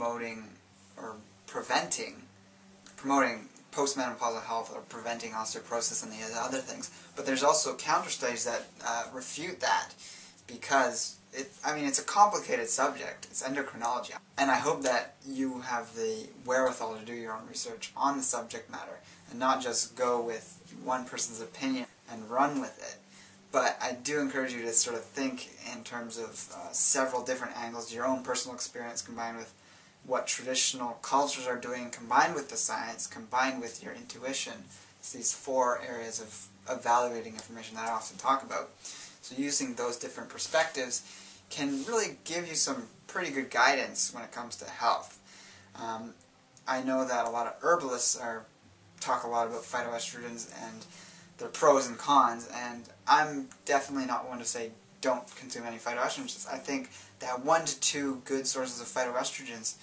promoting or promoting postmenopausal health or preventing osteoporosis and the other things. But there's also counter studies that refute that, because it's a complicated subject. It's endocrinology. And I hope that you have the wherewithal to do your own research on the subject matter and not just go with one person's opinion and run with it. But I do encourage you to sort of think in terms of several different angles, your own personal experience combined with what traditional cultures are doing, combined with the science, combined with your intuition. It's these four areas of evaluating information that I often talk about. So using those different perspectives can really give you some pretty good guidance when it comes to health. I know that a lot of herbalists talk a lot about phytoestrogens and their pros and cons, and I'm definitely not one to say don't consume any phytoestrogens. I think that 1 to 2 good sources of phytoestrogens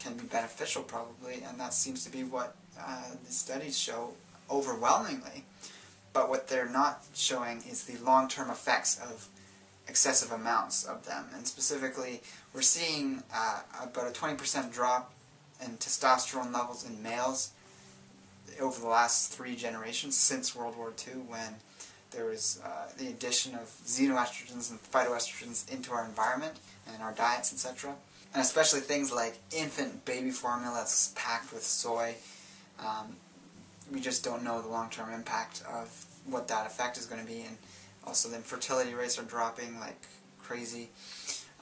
can be beneficial probably, and that seems to be what the studies show overwhelmingly. But what they're not showing is the long-term effects of excessive amounts of them. And specifically, we're seeing about a 20% drop in testosterone levels in males over the last 3 generations since World War II, when there was the addition of xenoestrogens and phytoestrogens into our environment and our diets, etc. And especially things like infant baby formula that's packed with soy. We just don't know the long-term impact of what that effect is going to be, and also then fertility rates are dropping like crazy.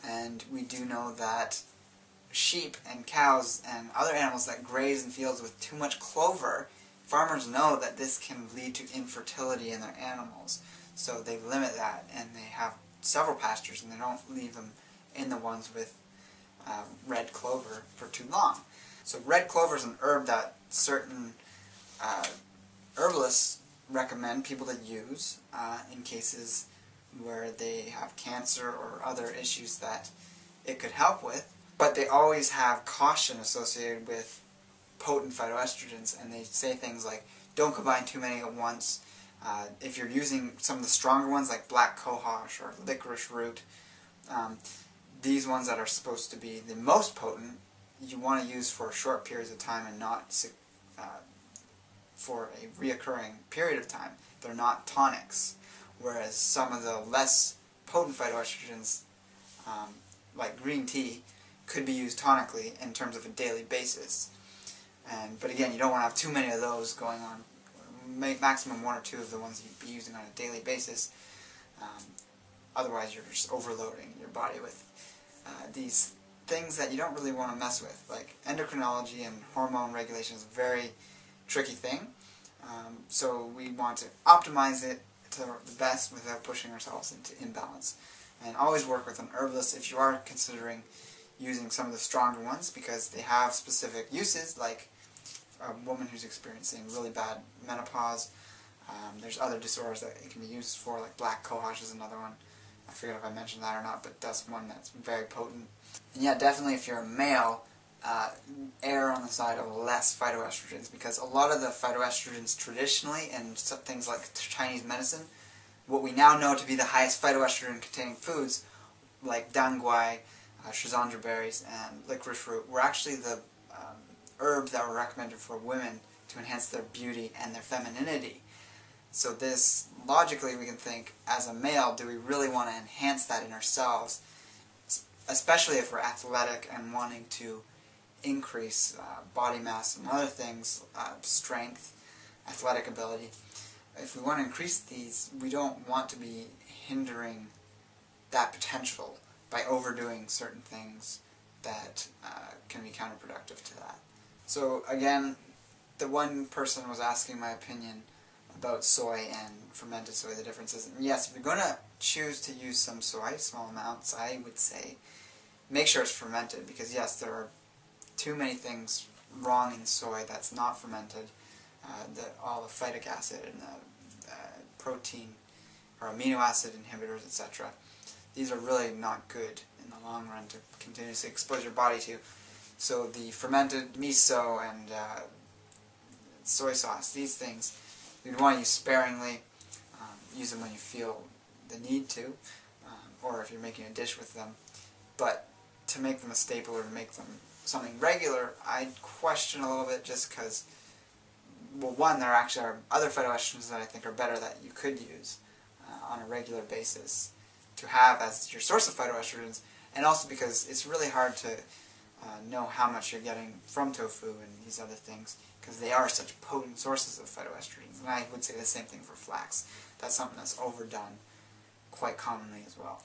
And we do know that sheep and cows and other animals that graze in fields with too much clover, farmers know that this can lead to infertility in their animals. So they limit that, and they have several pastures, and they don't leave them in the ones with red clover for too long. So red clover is an herb that certain herbalists recommend people to use in cases where they have cancer or other issues that it could help with. But they always have caution associated with potent phytoestrogens, and they say things like, don't combine too many at once. If you're using some of the stronger ones like black cohosh or licorice root, these ones that are supposed to be the most potent, you want to use for short periods of time and not for a reoccurring period of time. They're not tonics. Whereas some of the less potent phytoestrogens, like green tea, could be used tonically in terms of a daily basis. But again, you don't want to have too many of those going on. Maximum 1 or 2 of the ones you'd be using on a daily basis. Otherwise, you're just overloading your body with these things that you don't really want to mess with. Like endocrinology and hormone regulation is a very tricky thing. So we want to optimize it to the best without pushing ourselves into imbalance. And always work with an herbalist if you are considering using some of the stronger ones, because they have specific uses, like a woman who's experiencing really bad menopause. There's other disorders that it can be used for, like black cohosh is another one. I forget if I mentioned that or not, but that's one that's very potent. And yeah, definitely if you're a male, err on the side of less phytoestrogens, because a lot of the phytoestrogens traditionally in things like Chinese medicine, what we now know to be the highest phytoestrogen containing foods, like danguai, schizandra berries, and licorice root, were actually the herbs that were recommended for women to enhance their beauty and their femininity. So this, logically we can think, as a male, do we really want to enhance that in ourselves, especially if we're athletic and wanting to increase body mass and other things, strength, athletic ability. If we want to increase these, we don't want to be hindering that potential by overdoing certain things that can be counterproductive to that. So again, the one person was asking my opinion about soy and fermented soy, the differences. And yes, if you're going to choose to use some soy, small amounts, I would say make sure it's fermented, because yes, there are too many things wrong in soy that's not fermented. All the phytic acid and the protein or amino acid inhibitors, etc. These are really not good in the long run to continuously expose your body to. So the fermented miso and soy sauce, these things, you'd want to use sparingly. Use them when you feel the need to, or if you're making a dish with them. But to make them a staple or to make them something regular, I'd question a little bit just because, well, one, there actually are other phytoestrogens that I think are better that you could use on a regular basis to have as your source of phytoestrogens, and also because it's really hard to know how much you're getting from tofu and these other things, because they are such potent sources of phytoestrogens. And I would say the same thing for flax. That's something that's overdone quite commonly as well.